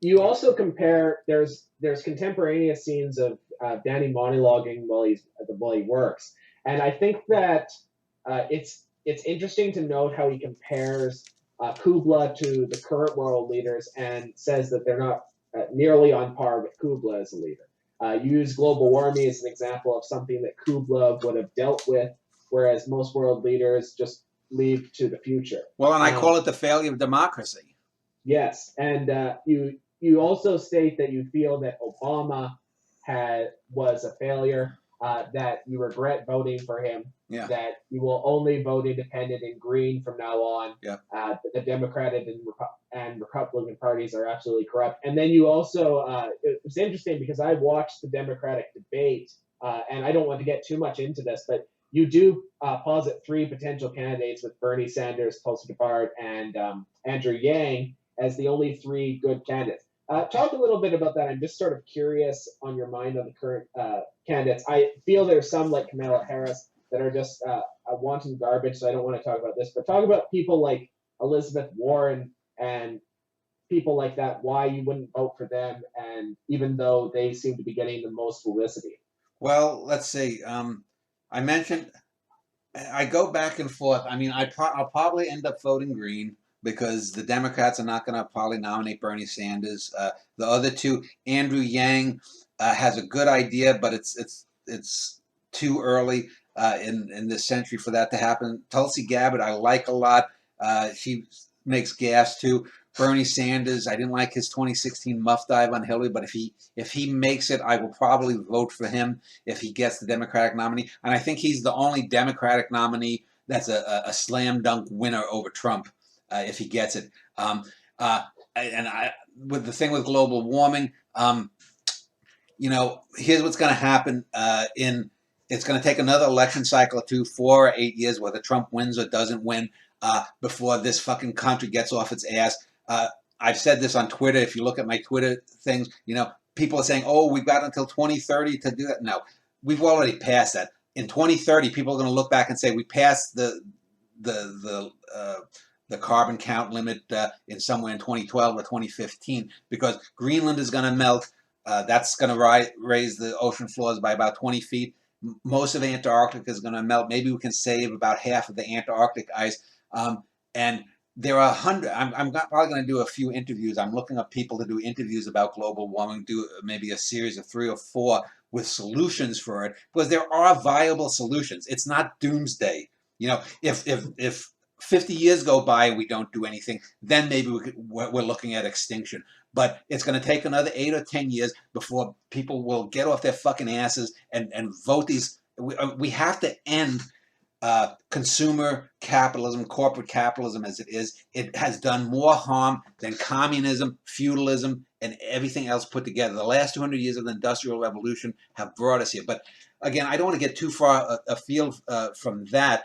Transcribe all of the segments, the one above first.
you also compare. There's contemporaneous scenes of Danny monologuing while he works, and I think that it's interesting to note how he compares Kubla to the current world leaders and says that they're not nearly on par with Kubla as a leader. You use global warming as an example of something that Kubla would have dealt with, whereas most world leaders just leave to the future. Well, and I call it the failure of democracy. Yes, and you also state that you feel that Obama was a failure, that you regret voting for him, Yeah. that you will only vote independent and green from now on. Yeah. The Democratic and Republican parties are absolutely corrupt. And then you also it was interesting because I watched the Democratic debate, and I don't want to get too much into this, but you do posit three potential candidates with Bernie Sanders, Tulsi Gabbard, and Andrew Yang as the only three good candidates. Talk a little bit about that. I'm just sort of curious on your mind on the current candidates. I feel there's some like Kamala Harris that are just wanton garbage, so I don't want to talk about this. But talk about people like Elizabeth Warren and people like that. Why you wouldn't vote for them, and even though they seem to be getting the most publicity. Well, let's see. I mentioned I go back and forth. I mean, I'll probably end up voting Green because the Democrats are not going to probably nominate Bernie Sanders. The other two, Andrew Yang has a good idea, but it's too early in this century for that to happen. Tulsi Gabbard, I like a lot. She makes gas too. Bernie Sanders, I didn't like his 2016 muff dive on Hillary, but if he makes it, I will probably vote for him if he gets the Democratic nominee. And I think he's the only Democratic nominee that's a slam dunk winner over Trump if he gets it. With the thing with global warming, here's what's going to happen it's going to take another election cycle or 2, 4 or 8 years, whether Trump wins or doesn't win, before this fucking country gets off its ass. I've said this on Twitter. If you look at my Twitter things, people are saying, "Oh, we've got until 2030 to do that." No, we've already passed that. In 2030, people are going to look back and say we passed the carbon count limit in somewhere in 2012 or 2015 because Greenland is going to melt. That's going to raise the ocean floors by about 20 feet. Most of Antarctica is going to melt. Maybe we can save about half of the Antarctic ice. And there are 100. I'm probably going to do a few interviews. I'm looking up people to do interviews about global warming, do maybe a series of 3 or 4 with solutions for it, because there are viable solutions. It's not doomsday. If 50 years go by and we don't do anything, then maybe we're looking at extinction. But it's going to take another 8 or 10 years before people will get off their fucking asses and vote these. We have to end consumer capitalism, corporate capitalism as it is. It has done more harm than communism, feudalism, and everything else put together. The last 200 years of the Industrial Revolution have brought us here. But again, I don't want to get too far afield from that.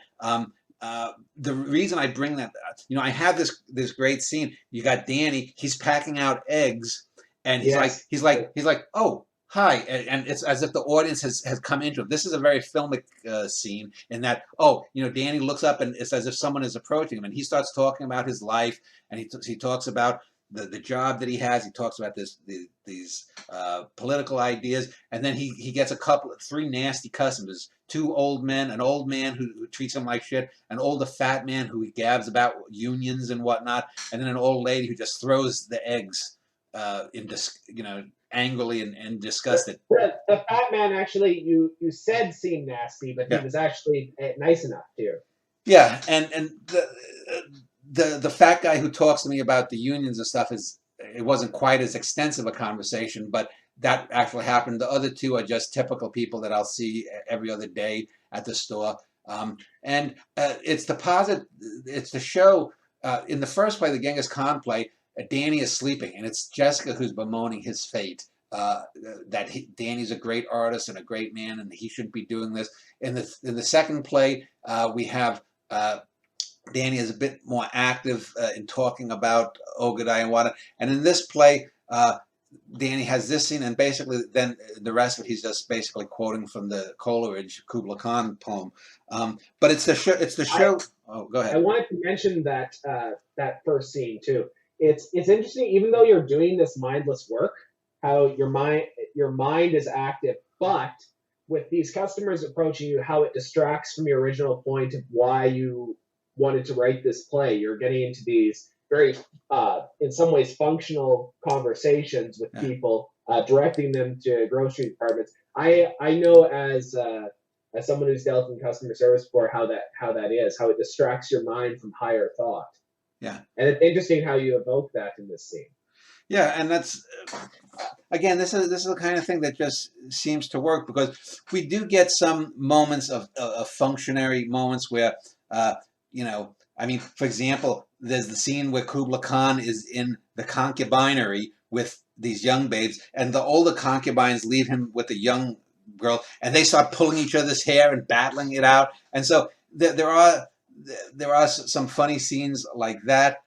The reason I bring that, I have this great scene. You got Danny. He's packing out eggs, and he's like, oh, hi, and it's as if the audience has come into it. This is a very filmic scene in that, Danny looks up and it's as if someone is approaching him, and he starts talking about his life, and he talks about the job that he has. He talks about these political ideas, and then he gets 3 nasty customers: 2 old men, an old man who treats him like shit, an older fat man who he gabs about unions and whatnot, and then an old lady who just throws the eggs angrily and disgusted. The fat man actually, you said seemed nasty, but he was actually nice enough to you. Yeah, and the fat guy who talks to me about the unions and stuff it wasn't quite as extensive a conversation, but that actually happened. The other 2 are just typical people that I'll see every other day at the store. It's the show. In the first play, the Genghis Khan play, Danny is sleeping, and it's Jessica who's bemoaning his fate. Danny's a great artist and a great man, and he shouldn't be doing this. In the second play, we have Danny is a bit more active in talking about Ogadai and Wada. And in this play, Danny has this scene, and basically then the rest of it, he's just basically quoting from the Coleridge Kubla Khan poem. But it's the show. Oh, go ahead. I wanted to mention that first scene too. it's interesting, even though you're doing this mindless work, how your mind is active, but with these customers approaching you, how it distracts from your original point of why you wanted to write this play. You're getting into these very, in some ways, functional conversations with Yeah. people, directing them to grocery departments. I know as someone who's dealt in customer service before how that is, how it distracts your mind from higher thought. Yeah. And it's interesting how you evoke that in this scene. Yeah, and that's again, this is the kind of thing that just seems to work because we do get some moments of functionary moments where, I mean, for example, there's the scene where Kubla Khan is in the concubinery with these young babes, and the older concubines leave him with a young girl, and they start pulling each other's hair and battling it out, and so there are some funny scenes like that.